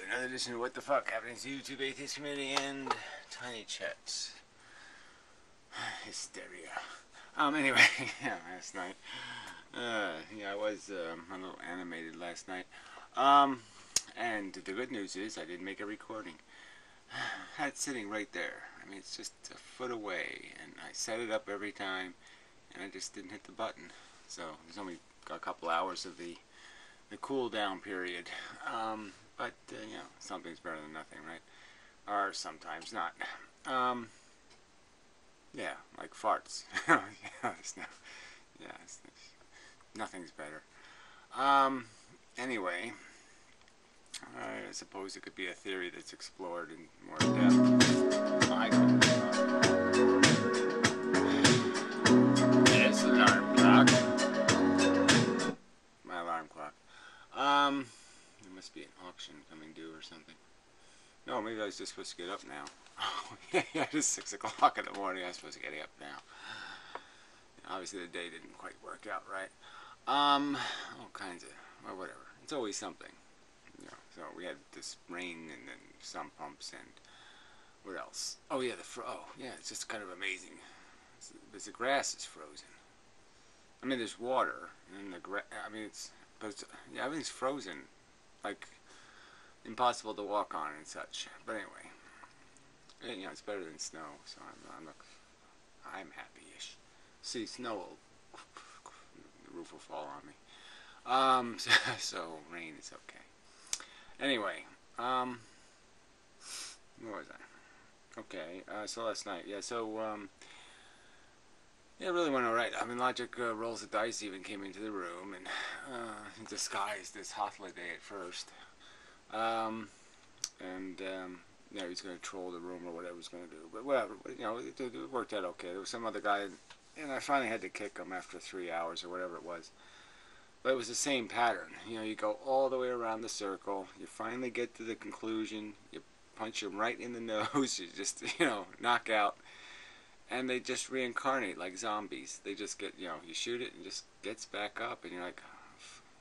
another edition of What the Fuck happening to YouTube atheist community and tiny chats. Hysteria. Anyway, yeah, last night. I was a little animated last night. And the good news is I didn't make a recording. I had it sitting right there. I mean, it's just a foot away, and I set it up every time, and I just didn't hit the button. So there's only a couple hours of the cool down period. But you know, something's better than nothing, right? Or sometimes not. Yeah, like farts. Nothing's better. Anyway, I suppose it could be a theory that's explored in more depth. Yes, alarm clock. My alarm clock. There must be an auction coming due or something. No, maybe I was just supposed to get up now. Oh, yeah, it's 6 o'clock in the morning. I was supposed to get up now. Obviously, the day didn't quite work out right. All kinds of, well, whatever. It's always something. You know, so we had this rain and then some pumps and what else? Oh, yeah, it's just kind of amazing. The grass is frozen. I mean, there's water and the grass. I mean, yeah, everything's frozen, like impossible to walk on and such. But anyway, you know, it's better than snow, so I'm happy-ish. See, snow the roof will fall on me. So rain is okay. Anyway, where was I? Okay, so last night, yeah, so yeah, it really went alright. I mean, Logic rolls the dice even came into the room and disguised this holiday at first. You know, he's going to troll the room or whatever he's going to do. But whatever, you know, it worked out okay. There was some other guy, and I finally had to kick him after 3 hours or whatever it was. But it was the same pattern. You know, you go all the way around the circle, you finally get to the conclusion, you punch him right in the nose, you just, you know, knock out. And they just reincarnate like zombies. They just get, you know, you shoot it and it just gets back up. And you're like,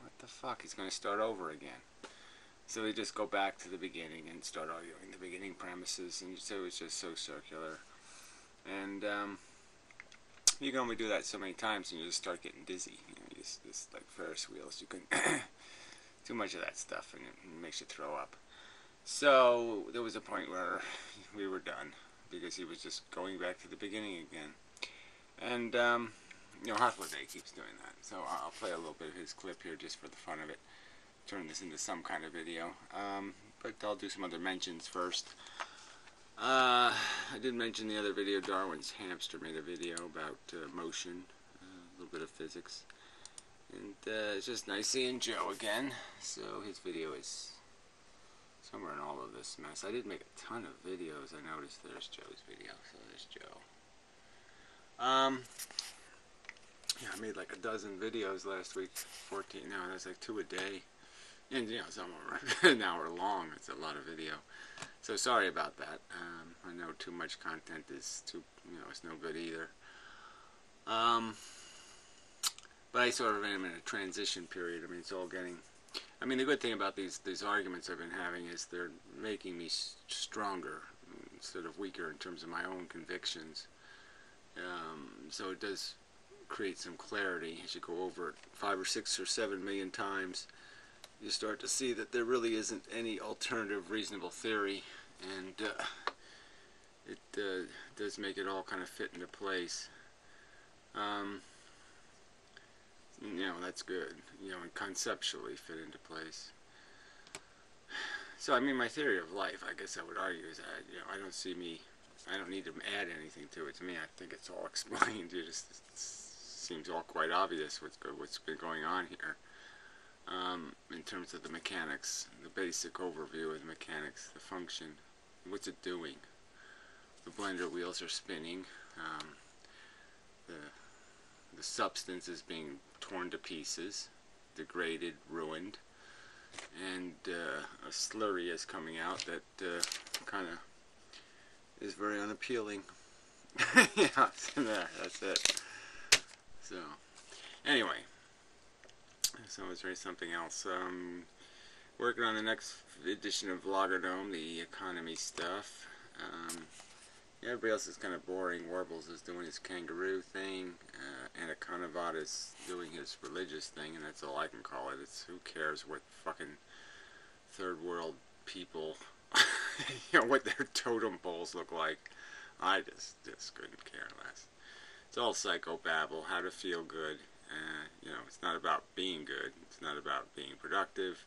what the fuck? He's going to start over again. So they just go back to the beginning and start arguing the beginning premises. And so it's just so circular. And you can only do that so many times and you just start getting dizzy. You know, just like Ferris wheels. You can too much of that stuff and it makes you throw up. So there was a point where we were done, because he was just going back to the beginning again. And, you know, Holiday keeps doing that. So I'll play a little bit of his clip here just for the fun of it. Turn this into some kind of video. But I'll do some other mentions first. I did mention the other video, Darwin's hamster made a video about motion, a little bit of physics. And it's just nice seeing Joe again. So his video is somewhere in all of this mess. I did make a ton of videos. I noticed there's Joe's video. So there's Joe. Yeah, I made like a dozen videos last week. 14. No, that's like 2 a day. And you know, some are an hour long. It's a lot of video. So sorry about that. I know too much content is it's no good either. But I sort of am in a transition period. I mean, it's all getting. I mean, the good thing about these arguments I've been having is they're making me stronger instead of weaker in terms of my own convictions. So it does create some clarity as you go over it 5 or 6 or 7 million times. You start to see that there really isn't any alternative reasonable theory, and it does make it all kind of fit into place. You know, that's good, you know, and conceptually fit into place. So, I mean, my theory of life, I guess I would argue, is that, you know, I don't need to add anything to it. To me, I think it's all explained. It seems all quite obvious what's been going on here. In terms of the mechanics, the basic overview of the mechanics, the function, what's it doing? The blender wheels are spinning. The substance is being torn to pieces, degraded, ruined, and a slurry is coming out that kind of is very unappealing. Yeah, that's it. So, anyway, so is there something else? Working on the next edition of Vloggerdome, the economy stuff. Yeah, everybody else is kind of boring. Warbles is doing his kangaroo thing, and Econovat is doing his religious thing, and that's all I can call it. It's who cares what fucking third world people, what their totem poles look like. I just couldn't care less. It's all psychobabble, how to feel good. It's not about being good. It's not about being productive.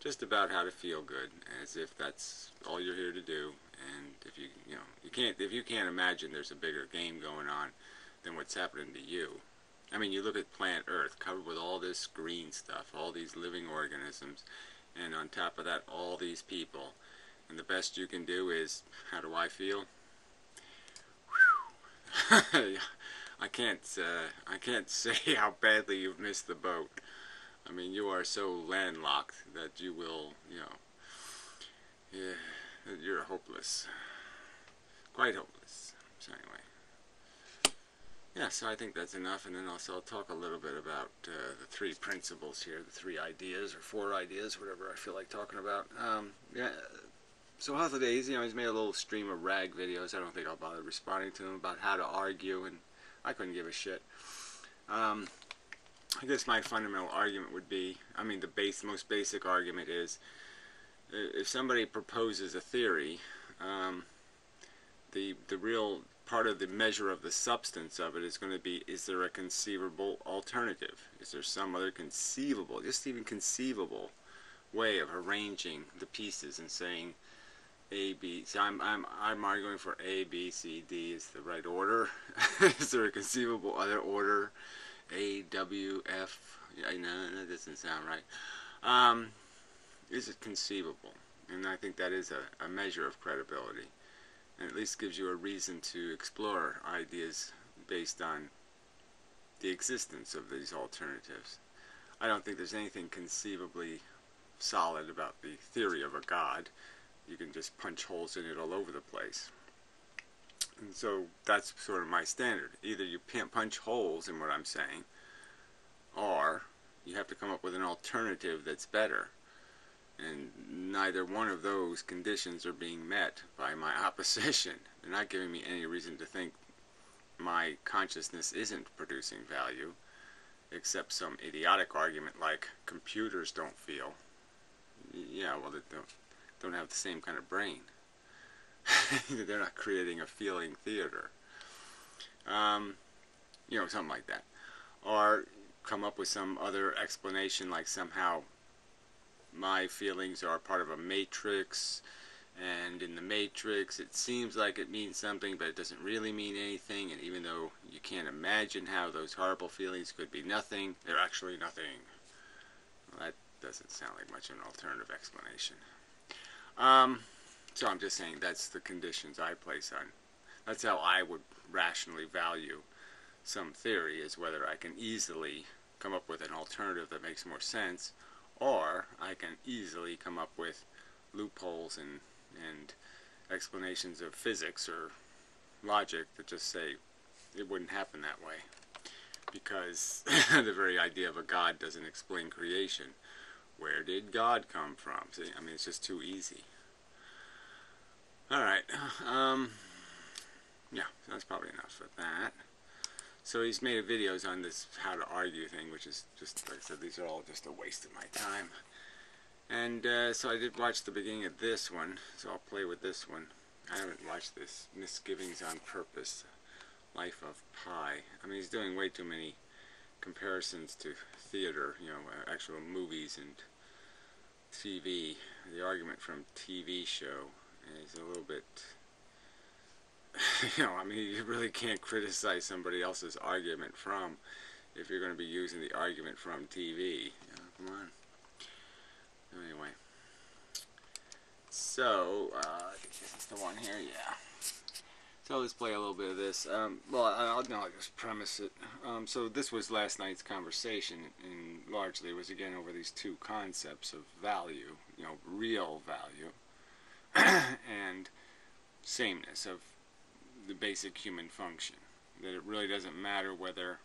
Just about how to feel good, as if that's all you're here to do. And if you can't imagine there's a bigger game going on than what's happening to you. I mean, you look at planet Earth, covered with all this green stuff, all these living organisms, and on top of that, all these people. And the best you can do is, how do I feel? I can't say how badly you've missed the boat. I mean, you are so landlocked that you will, you're hopeless. Quite hopeless. So anyway. Yeah, so I think that's enough, and then also I'll talk a little bit about the three principles here, the three ideas, or four ideas, whatever I feel like talking about. Yeah. So how's the days? He's made a little stream of rag videos. I don't think I'll bother responding to him about how to argue, and I couldn't give a shit. I guess my fundamental argument would be, the most basic argument is, if somebody proposes a theory, the real part of the measure of the substance of it is going to be, is there a conceivable alternative? Is there some other conceivable, just even conceivable way of arranging the pieces and saying A, B? So I'm arguing for A, B, C, D is the right order. Is there a conceivable other order? A, W, F? Yeah, no, that doesn't sound right. Is it conceivable? And I think that is a measure of credibility. And at least gives you a reason to explore ideas based on the existence of these alternatives. I don't think there's anything conceivably solid about the theory of a God. You can just punch holes in it all over the place. And so that's sort of my standard. Either you punch holes in what I'm saying, or you have to come up with an alternative that's better. And neither one of those conditions are being met by my opposition. They're not giving me any reason to think my consciousness isn't producing value, except some idiotic argument like computers don't feel. Yeah, well, they don't have the same kind of brain. They're not creating a feeling theater. Something like that. Or come up with some other explanation, like somehow my feelings are part of a matrix, and in the matrix it seems like it means something, but it doesn't really mean anything, and even though you can't imagine how those horrible feelings could be nothing, they're actually nothing. Well, that doesn't sound like much of an alternative explanation. So I'm just saying that's the conditions I place on. That's how I would rationally value some theory, is whether I can easily come up with an alternative that makes more sense, or I can easily come up with loopholes and explanations of physics or logic that just say it wouldn't happen that way, because the very idea of a God doesn't explain creation. Where did God come from? See, it's just too easy. Alright, yeah, that's probably enough of that. So he's made videos on this how to argue thing, which is just, like I said, these are all just a waste of my time. And so I did watch the beginning of this one, so I'll play with this one. I haven't watched this, Misgivings on Purpose, Life of Pi. He's doing way too many comparisons to theater, actual movies and TV. The argument from TV show is a little bit... you really can't criticize somebody else's argument from, if you're going to be using the argument from TV. Come on. Anyway. So, I think this is the one here, yeah. So let's play a little bit of this. I'll just premise it. So this was last night's conversation, and largely it was again over these two concepts of value, real value, and sameness of the basic human function. That it really doesn't matter whether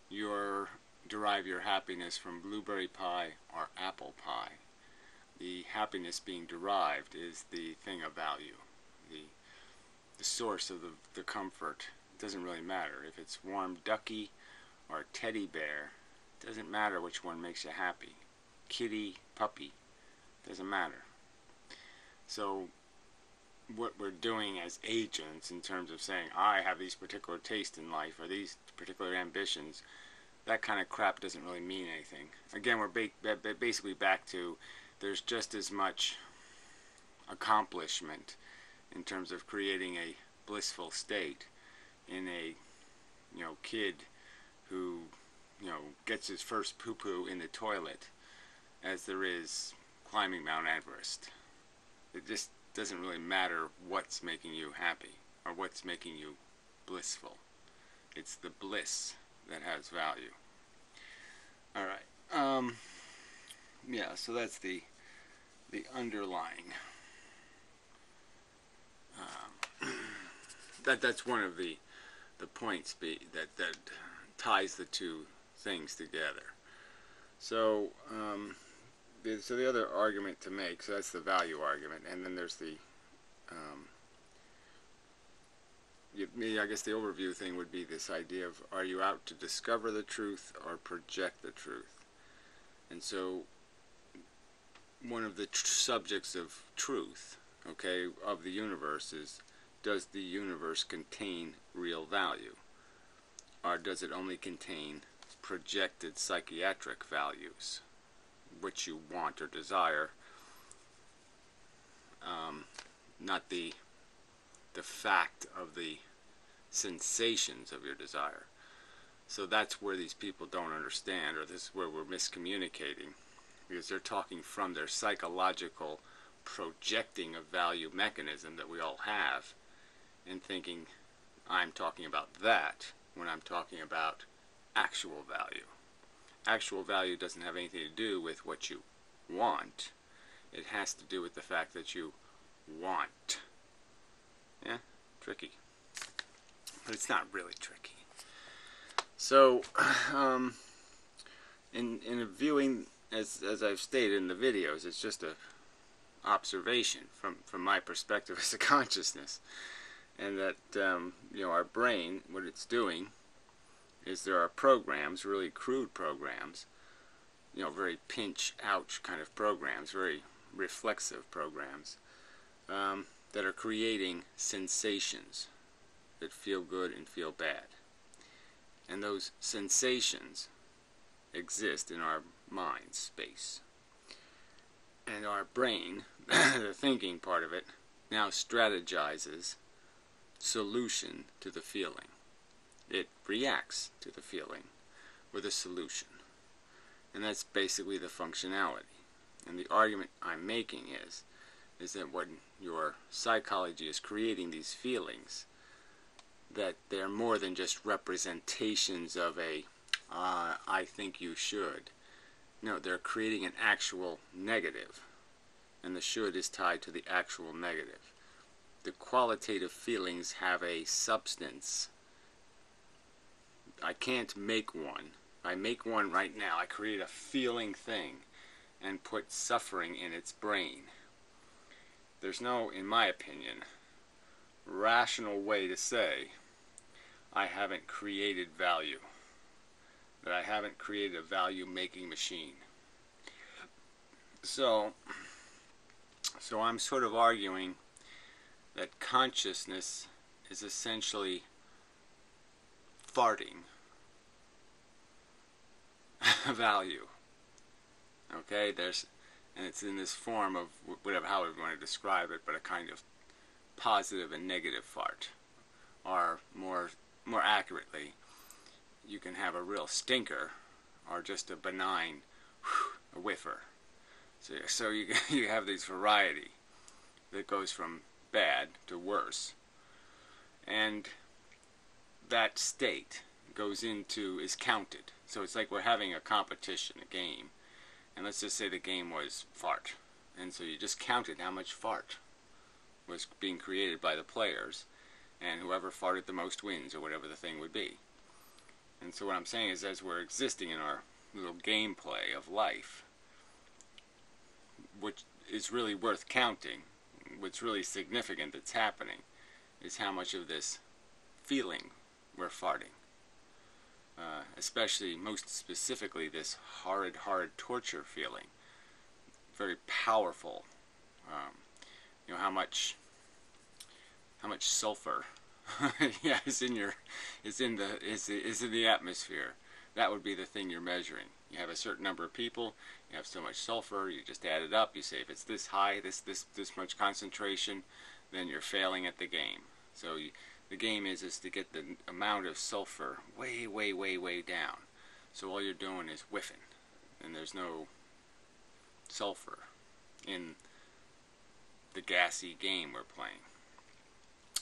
you're derive your happiness from blueberry pie or apple pie. The happiness being derived is the thing of value, the source of the comfort. It doesn't really matter if it's warm ducky or teddy bear. It doesn't matter which one makes you happy. Kitty, puppy, doesn't matter. So what we're doing as agents in terms of saying I have these particular tastes in life or these particular ambitions, that kind of crap doesn't really mean anything. Again, we're basically back to there's just as much accomplishment in terms of creating a blissful state in a kid who gets his first poo-poo in the toilet as there is climbing Mount Everest. It just doesn't really matter what's making you happy or what's making you blissful. It's the bliss that has value. All right. Yeah. So that's the underlying. That's one of the points that ties the two things together. So the other argument to make, so that's the value argument, and then there's the I guess the overview thing would be this idea of, are you out to discover the truth or project the truth? And so one of the subjects of truth, okay, of the universe is, does the universe contain real value? Or does it only contain projected psychiatric values, which you want or desire, not the fact of the sensations of your desire. So that's where these people don't understand, or this is where we're miscommunicating, because they're talking from their psychological projecting of value mechanism that we all have, and thinking I'm talking about that when I'm talking about actual value. Actual value doesn't have anything to do with what you want. It has to do with the fact that you want. Yeah, tricky. But it's not really tricky. So, in viewing, as I've stated in the videos, it's just a observation from my perspective as a consciousness, and that our brain, what it's doing is there are programs, really crude programs, very pinch, ouch kind of programs, very reflexive programs, that are creating sensations that feel good and feel bad. And those sensations exist in our mind space. And our brain, the thinking part of it, now strategizes solution to the feeling. It reacts to the feeling with a solution. And that's basically the functionality. And the argument I'm making is that when your psychology is creating these feelings, that they're more than just representations of a I think you should. No, they're creating an actual negative, and the should is tied to the actual negative. The qualitative feelings have a substance. I can't make one. If I make one right now, I create a feeling thing and put suffering in its brain. There's no, in my opinion, rational way to say I haven't created value, that I haven't created a value-making machine. So I'm sort of arguing that consciousness is essentially farting value. Okay, and it's in this form of whatever, however you want to describe it, but a kind of positive and negative fart. Or more accurately, you can have a real stinker, or just a benign a whiffer. So you have this variety that goes from bad to worse, and that state is counted. So it's like we're having a competition, a game, and let's just say the game was fart, and so you just counted how much fart was being created by the players, and whoever farted the most wins, or whatever the thing would be. And so what I'm saying is, as we're existing in our little gameplay of life, which is really worth counting, what's really significant that's happening, is how much of this feeling we're farting. Especially, most specifically, this horrid torture feeling. Very powerful. How much sulfur yeah, is in the atmosphere. That would be the thing you're measuring. You have a certain number of people, you have so much sulfur, you just add it up, you say if it's this high, this much concentration, then you're failing at the game. So the game is to get the amount of sulfur way, way, way, way down. So all you're doing is whiffing, and there's no sulfur in the gassy game we're playing.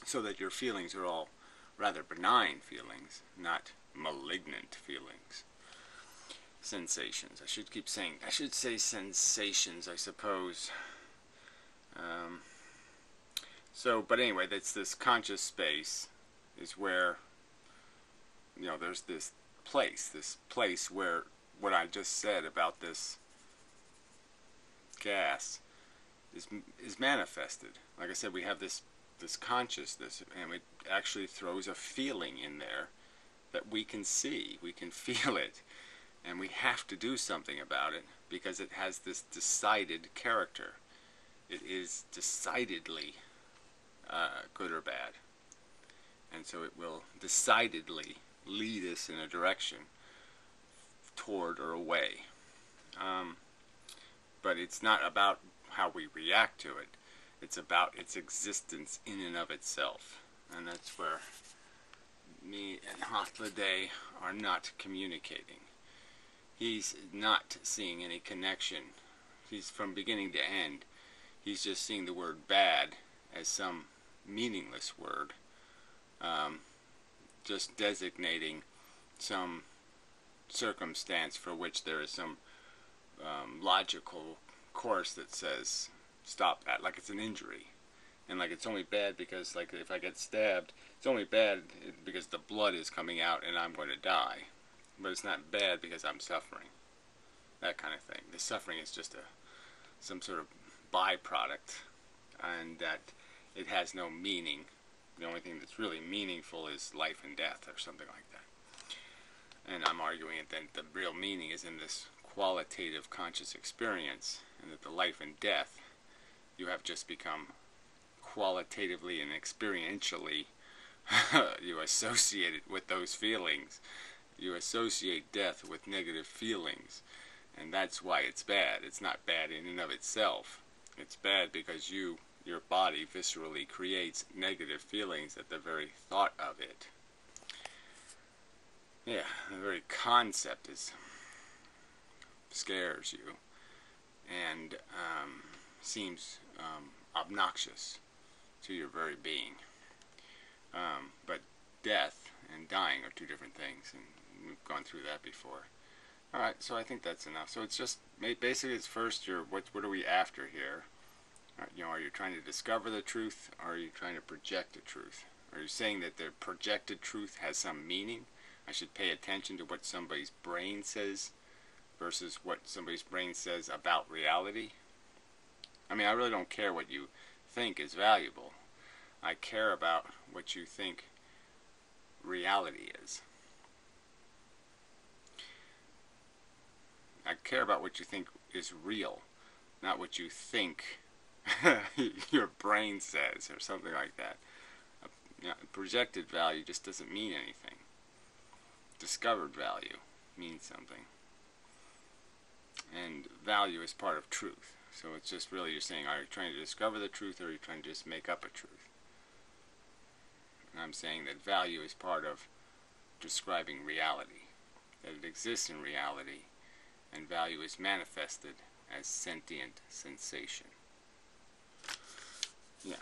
So that your feelings are all rather benign feelings, not malignant feelings. Sensations. I should say sensations, I suppose. But anyway, that's this conscious space is where, there's this place where what I just said about this gas is manifested. Like I said, we have this consciousness, and it actually throws a feeling in there that we can see, we can feel it, and we have to do something about it because it has this decided character. It is decidedly good or bad, and so it will decidedly lead us in a direction toward or away. But it's not about how we react to it. It's about its existence in and of itself. And that's where me and Hothliday are not communicating. He's not seeing any connection. He's from beginning to end. He's just seeing the word bad as some meaningless word. Just designating some circumstance for which there is some logical course that says stop that, like it's an injury, and like it's only bad because, like, if I get stabbed, it's only bad because the blood is coming out and I'm going to die, but it's not bad because I'm suffering. That kind of thing. The suffering is just some sort of byproduct, and that it has no meaning. The only thing that's really meaningful is life and death, or something like that. And I'm arguing that the real meaning is in this qualitative conscious experience, and that the life and death you have just become qualitatively and experientially you associate it with those feelings. You associate death with negative feelings, and that's why it's bad. It's not bad in and of itself. It's bad because your body viscerally creates negative feelings at the very thought of it. Yeah, the very concept scares you and seems obnoxious to your very being. But death and dying are two different things, and we've gone through that before. Alright, so I think that's enough. So it's just, basically it's first, what are we after here? Are you trying to discover the truth, or are you trying to project the truth? Are you saying that the projected truth has some meaning? I should pay attention to what somebody's brain says versus what somebody's brain says about reality? I mean, I really don't care what you think is valuable. I care about what you think reality is. I care about what you think is real, not what you think your brain says or something like that. Projected value just doesn't mean anything. Discovered value means something. And value is part of truth. So it's just really, you're saying, are you trying to discover the truth, or are you trying to just make up a truth? And I'm saying that value is part of describing reality. That it exists in reality, and value is manifested as sentient sensation. Yeah.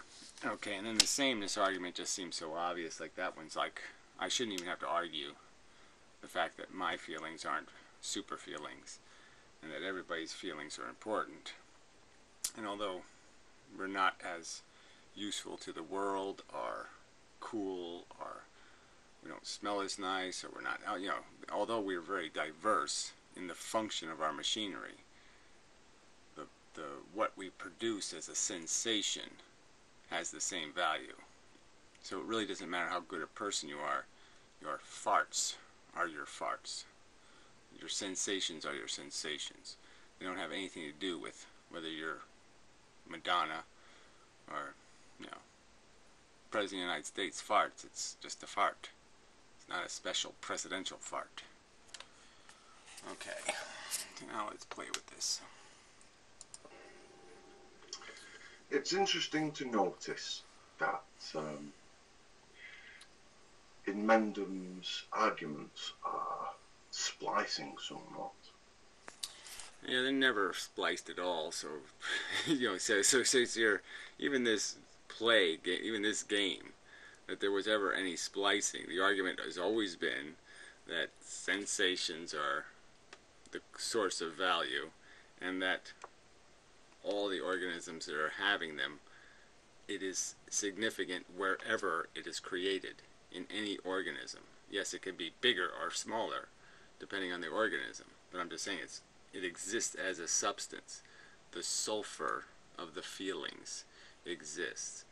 Okay, and then the sameness argument just seems so obvious. Like, that one's like, I shouldn't even have to argue the fact that my feelings aren't super feelings, and that everybody's feelings are important. And although we're not as useful to the world, or cool, or we don't smell as nice, or we're not, although we're very diverse in the function of our machinery, the what we produce as a sensation has the same value. So it really doesn't matter how good a person you are. Your farts are your farts. Your sensations are your sensations. They don't have anything to do with whether you're Madonna or, President of the United States farts. It's just a fart. It's not a special presidential fart. Okay, now let's play with this. It's interesting to notice that Inmendham's arguments are splicing somewhat. Yeah, they're never spliced at all. So, so you're, even this even this game, that there was ever any splicing. The argument has always been that sensations are the source of value, and that all the organisms that are having them, it is significant wherever it is created in any organism. Yes, it could be bigger or smaller depending on the organism, but I'm just saying it exists as a substance. The sulfur of the feelings exists.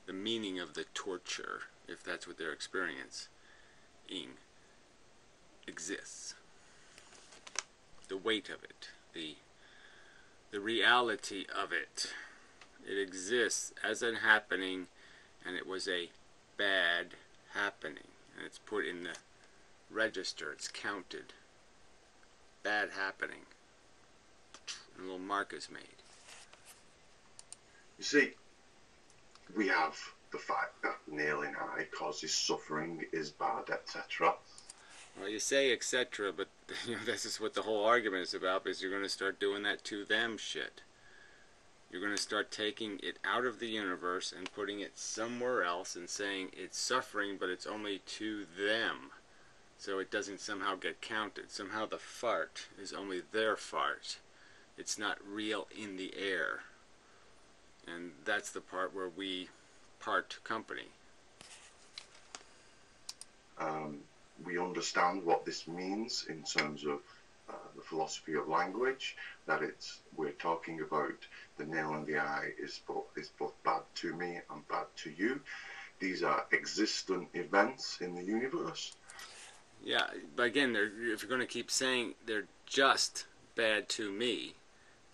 The meaning of the torture, if that's what they're experiencing, exists. The weight of it, the reality of it, it exists as a happening, and it was a bad happening, and it's put in the register, it's counted. Bad happening. And a little mark is made. You see, we have the fact that the nail in eye causes suffering, is bad, etc. Well, you say etc., but this is what the whole argument is about, because you're going to start doing that to them shit. You're going to start taking it out of the universe and putting it somewhere else and saying it's suffering, but it's only to them. So it doesn't somehow get counted. Somehow the fart is only their fart. It's not real in the air. And that's the part where we part company. We understand what this means in terms of the philosophy of language, that we're talking about the nail in the eye is both bad to me and bad to you. These are existent events in the universe. Yeah, but again, if you're going to keep saying they're just bad to me,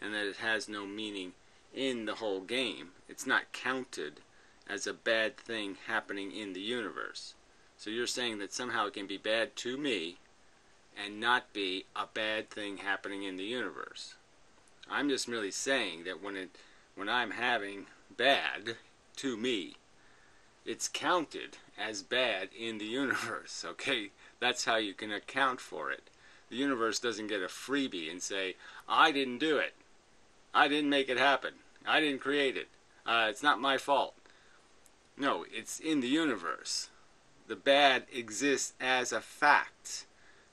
and that it has no meaning in the whole game, it's not counted as a bad thing happening in the universe. So you're saying that somehow it can be bad to me and not be a bad thing happening in the universe. I'm just merely saying that when I'm having bad to me, it's counted as bad in the universe, okay? That's how you can account for it. The universe doesn't get a freebie and say, I didn't do it. I didn't make it happen. I didn't create it. It's not my fault. No, it's in the universe. The bad exists as a fact,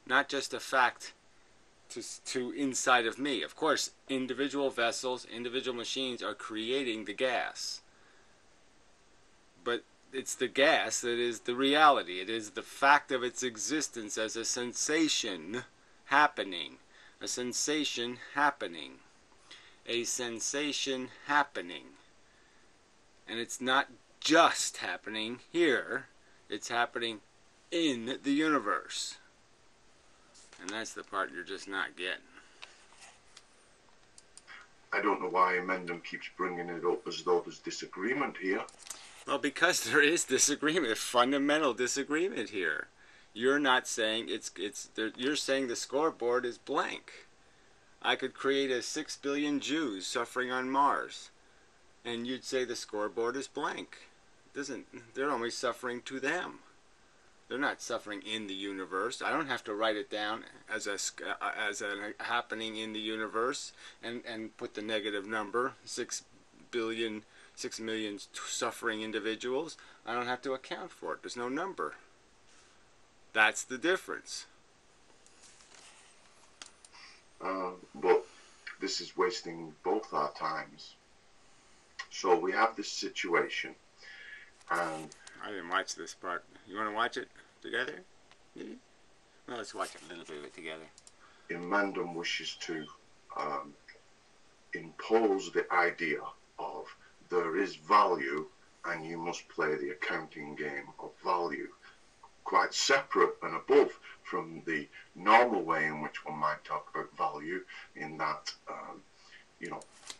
not just a fact to inside of me. Of course, individual vessels, individual machines are creating the gas. But it's the gas that is the reality. It is the fact of its existence as a sensation happening. A sensation happening. A sensation happening. And it's not just happening here. It's happening in the universe. And that's the part you're just not getting. I don't know why Inmendham keeps bringing it up as though there's disagreement here. Well, because there is disagreement, fundamental disagreement here. You're not saying you're saying the scoreboard is blank. I could create 6 billion Jews suffering on Mars, and you'd say the scoreboard is blank. They're only suffering to them. They're not suffering in the universe. I don't have to write it down as a happening in the universe and put the negative number, 6 million suffering individuals. I don't have to account for it. There's no number. That's the difference. But this is wasting both our times. So we have this situation And I didn't watch this part. You want to watch it together? Well, let's watch a little bit of it together. Inmendham wishes to impose the idea of there is value and you must play the accounting game of value, quite separate and above from the normal way in which one might talk about value, in that,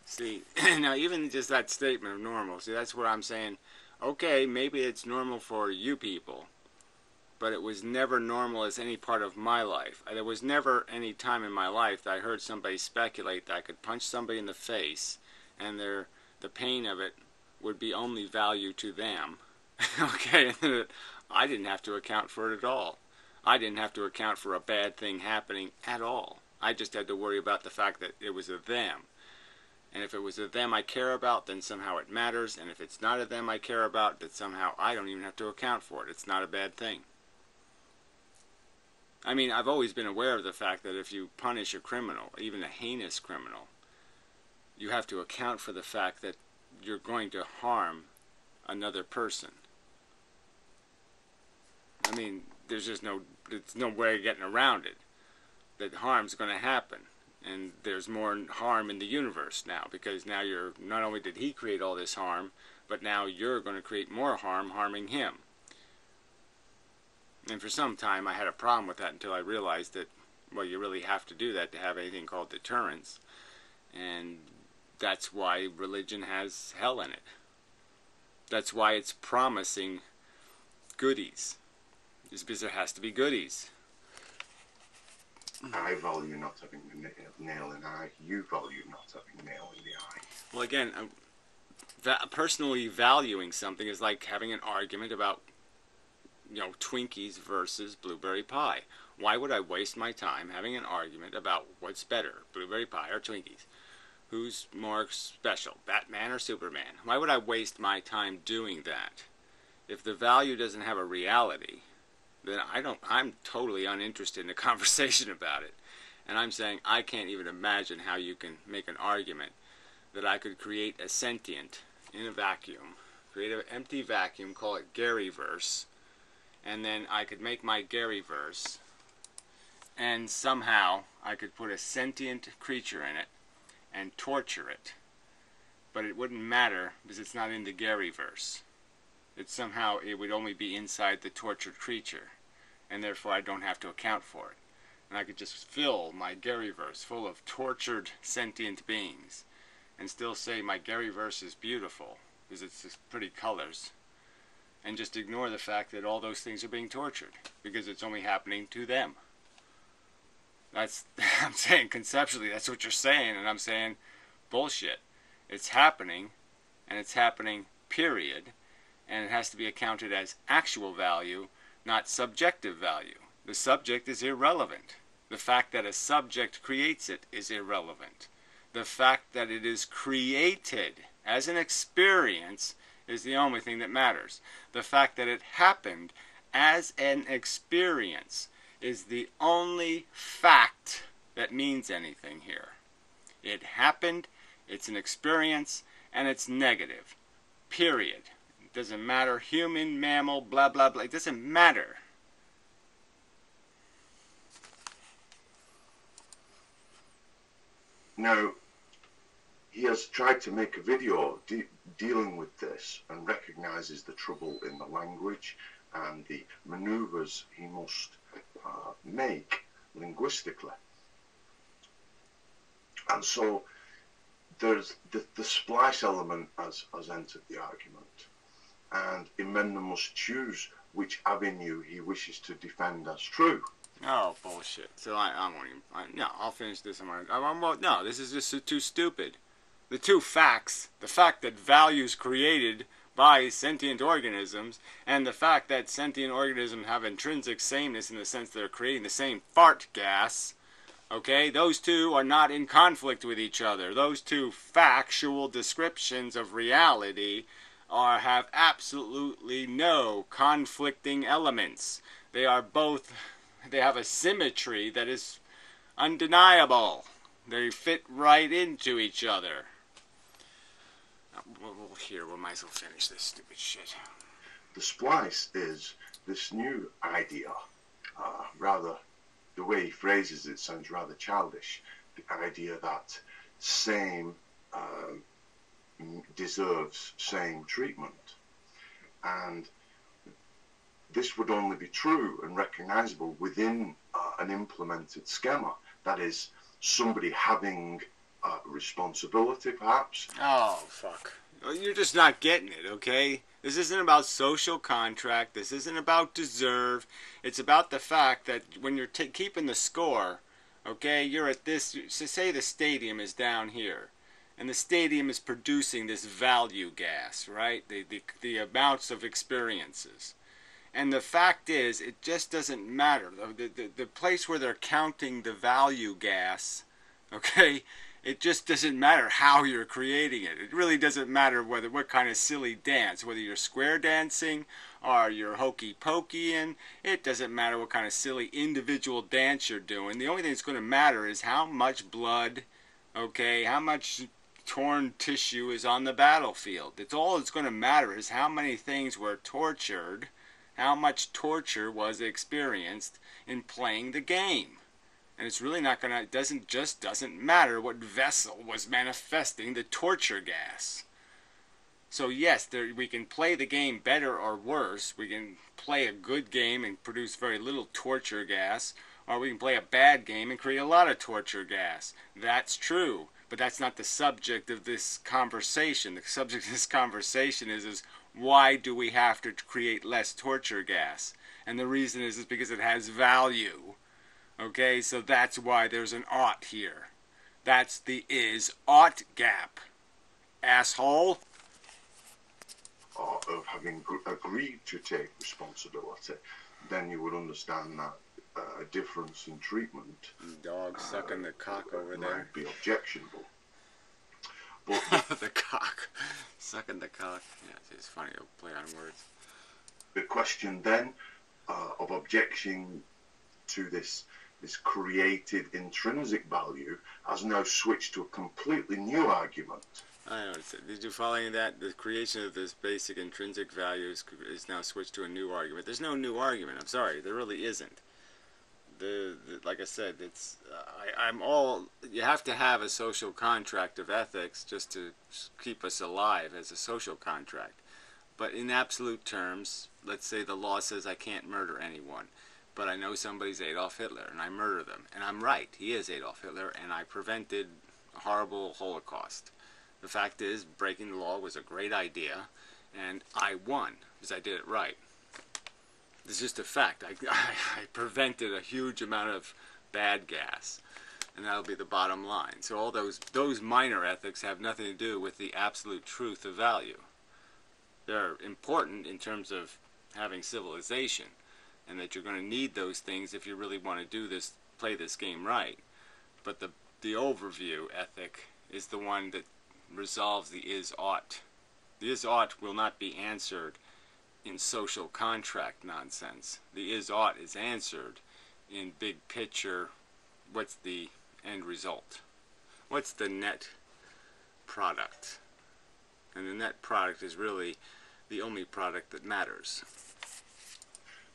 See, now even just that statement of normal, see, that's where I'm saying, okay, maybe it's normal for you people, but it was never normal as any part of my life. There was never any time in my life that I heard somebody speculate that I could punch somebody in the face and the pain of it would be only value to them. Okay, I didn't have to account for it at all. I didn't have to account for a bad thing happening at all. I just had to worry about the fact that it was a them. And if it was a them I care about, then somehow it matters. And if it's not a them I care about, then somehow I don't even have to account for it. It's not a bad thing. I mean, I've always been aware of the fact that if you punish a criminal, even a heinous criminal, you have to account for the fact that you're going to harm another person. I mean, there's no way of getting around it. That harm's going to happen. And there's more harm in the universe now, because now not only did he create all this harm, but now you're going to create more harm harming him. And for some time I had a problem with that until I realized that, well, you really have to do that to have anything called deterrence. And that's why religion has hell in it. That's why it's promising goodies. It's because there has to be goodies. I value not having a nail in the eye. You value not having a nail in the eye. Well, again, personally valuing something is like having an argument about, Twinkies versus blueberry pie. Why would I waste my time having an argument about what's better, blueberry pie or Twinkies? Who's more special, Batman or Superman? Why would I waste my time doing that? If the value doesn't have a reality, then I'm totally uninterested in a conversation about it. And I'm saying I can't even imagine how you can make an argument that I could create a sentient in a vacuum, create an empty vacuum, call it Garyverse, and then I could make my Garyverse, and somehow I could put a sentient creature in it and torture it. But it wouldn't matter because it's not in the Garyverse. It would only be inside the tortured creature, and therefore I don't have to account for it. And I could just fill my Garyverse full of tortured sentient beings and still say my Garyverse is beautiful because it's just pretty colors, and just ignore the fact that all those things are being tortured because it's only happening to them. I'm saying conceptually that's what you're saying, and I'm saying bullshit. It's happening, and it's happening, period, and it has to be accounted as actual value, not subjective value. The subject is irrelevant. The fact that a subject creates it is irrelevant. The fact that it is created as an experience is the only thing that matters. The fact that it happened as an experience is the only fact that means anything here. It happened, it's an experience, and it's negative. Period. It doesn't matter, human, mammal, blah, blah, blah. It doesn't matter. Now, he has tried to make a video dealing with this and recognises the trouble in the language and the manoeuvres he must make linguistically. And so there's the splice element has entered the argument, and Inmendham must choose which avenue he wishes to defend as true. Oh, bullshit. So I won't even... No, I'll finish this. No, this is just too stupid. The two facts, the fact that value is created by sentient organisms, and the fact that sentient organisms have intrinsic sameness in the sense they're creating the same fart gas, okay, those two are not in conflict with each other. Those two factual descriptions of reality have absolutely no conflicting elements. They have a symmetry that is undeniable. They fit right into each other. Here, we might as well finish this stupid shit. The splice is this new idea, rather, the way he phrases it sounds rather childish. The idea that same deserves same treatment. And this would only be true and recognizable within an implemented schema. That is, somebody having responsibility, perhaps. Oh, fuck. You're just not getting it, okay? This isn't about social contract. This isn't about deserve. It's about the fact that when you're keeping the score, okay, you're at this, so say the stadium is down here, and the stadium is producing this value gas, right? The amounts of experiences. And the fact is, it just doesn't matter. The place where they're counting the value gas, okay, it just doesn't matter how you're creating it. It really doesn't matter what kind of silly dance, whether you're square dancing or you're hokey pokeying. It doesn't matter what kind of silly individual dance you're doing. The only thing that's going to matter is how much blood, okay, how much torn tissue is on the battlefield. It's all that's going to matter is how many things were tortured, how much torture was experienced in playing the game. And it's really not going to, it doesn't matter what vessel was manifesting the torture gas. So yes, we can play the game better or worse. We can play a good game and produce very little torture gas, or we can play a bad game and create a lot of torture gas. That's true, but that's not the subject of this conversation. The subject of this conversation is why do we have to create less torture gas? And the reason is because it has value. Okay, so that's why there's an ought here. That's the is-ought gap. Asshole. Of having agreed to take responsibility, then you would understand that a difference in treatment. Dog sucking the cock over there. Might be objectionable. But the cock. Sucking the cock. Yeah, it's funny to play on words. The question then of objection to this created intrinsic value has now switched to a completely new argument. I know. Did you follow that? The creation of this basic intrinsic value is now switched to a new argument. There's no new argument. I'm sorry, there really isn't. Like I said, it's I'm all. You have to have a social contract of ethics just to keep us alive as a social contract. But in absolute terms, let's say the law says I can't murder anyone. But I know somebody's Adolf Hitler, and I murder them. And I'm right, he is Adolf Hitler, and I prevented a horrible Holocaust. The fact is, breaking the law was a great idea, and I won, because I did it right. It's just a fact. I prevented a huge amount of bad gas, and that'll be the bottom line. So all those minor ethics have nothing to do with the absolute truth of value. They're important in terms of having civilization, and that you're going to need those things if you really want to do this, play this game right. But the overview ethic is the one that resolves the is-ought. The is-ought will not be answered in social contract nonsense. The is-ought is answered in big picture, what's the end result? What's the net product? And the net product is really the only product that matters.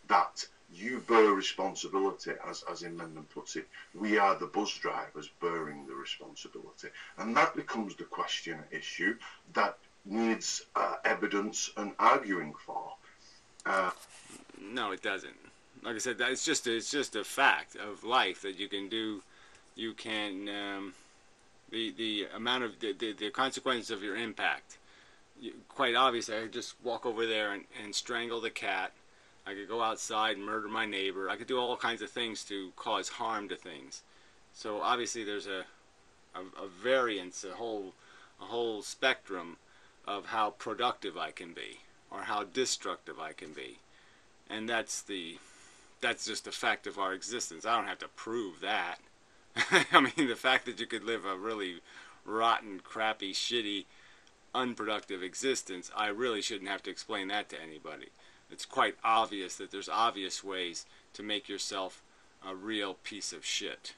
That you bear responsibility, as Inmendham puts it. We are the bus drivers bearing the responsibility. And that becomes the question issue that needs evidence and arguing for. No, it doesn't. Like I said, it's just a fact of life that you can do. You can the amount of the consequences of your impact. Quite obviously, I could just walk over there and strangle the cat. I could go outside and murder my neighbor. I could do all kinds of things to cause harm to things. So obviously, there's a variance, a whole spectrum of how productive I can be or how destructive I can be, and that's just a fact of our existence. I don't have to prove that. I mean, the fact that you could live a really rotten, crappy, shitty, unproductive existence, I really shouldn't have to explain that to anybody. It's quite obvious that there's obvious ways to make yourself a real piece of shit.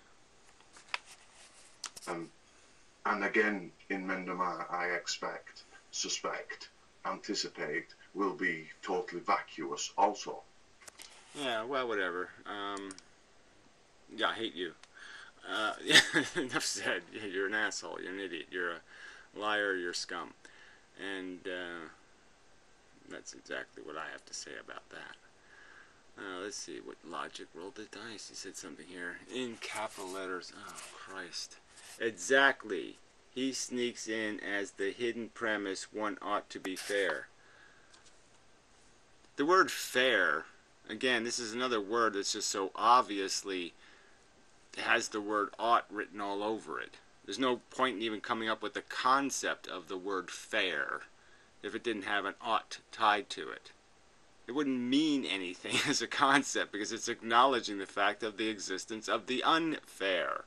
And again, in Inmendham, I expect, suspect, anticipate will be totally vacuous also. Yeah, well, whatever. Yeah, I hate you. Yeah, enough said. You're an asshole. You're an idiot. You're a liar. You're scum. And that's exactly what I have to say about that. Let's see what logic rolled the dice. He said something here in capital letters. Oh, Christ. Exactly. He sneaks in as the hidden premise, one ought to be fair. The word fair, again, this is another word that's just so obviously has the word ought written all over it. There's no point in even coming up with the concept of the word fair if it didn't have an ought tied to it. It wouldn't mean anything as a concept because it's acknowledging the fact of the existence of the unfair.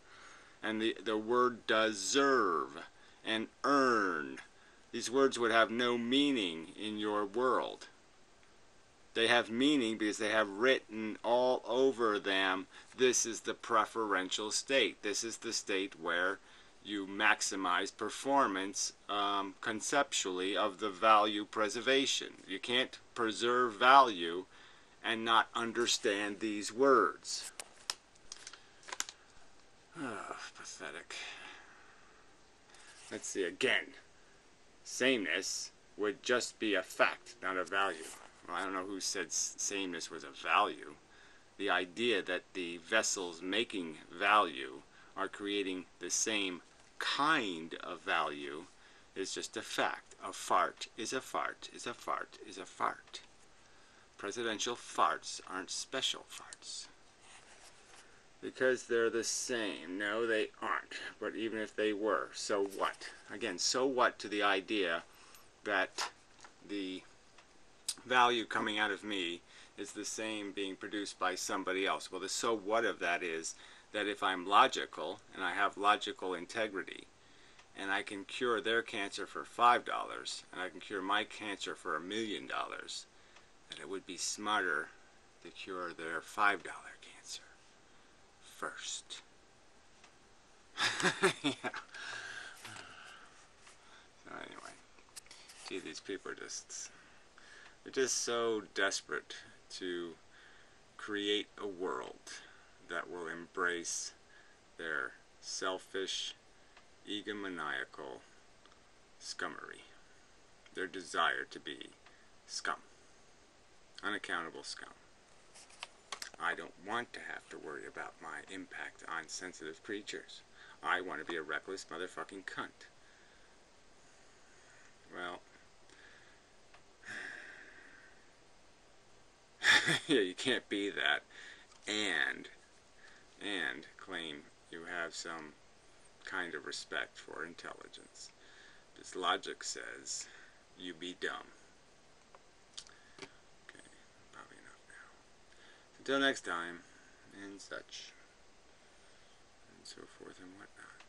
And the word deserve and earn. These words would have no meaning in your world. They have meaning because they have written all over them, this is the preferential state. This is the state where you maximize performance conceptually of the value preservation. You can't preserve value and not understand these words. Oh, pathetic. Let's see again. Sameness would just be a fact, not a value. Well, I don't know who said sameness was a value. The idea that the vessels making value are creating the same kind of value is just a fact. A fart is a fart is a fart is a fart. Presidential farts aren't special farts. Because they're the same. No, they aren't. But even if they were, so what? Again, so what to the idea that the value coming out of me is the same being produced by somebody else? Well, the so what of that is that if I'm logical and I have logical integrity and I can cure their cancer for $5 and I can cure my cancer for $1 million, that it would be smarter to cure their $5 cancer first. Yeah. So anyway, gee, these people are they're just so desperate to create a world that will embrace their selfish, egomaniacal scummery. Their desire to be scum. Unaccountable scum. I don't want to have to worry about my impact on sensitive creatures. I want to be a reckless motherfucking cunt. Well, yeah, you can't be that and claim you have some kind of respect for intelligence. This logic says you be dumb. Okay, probably enough now. Until next time, and such, and so forth and whatnot.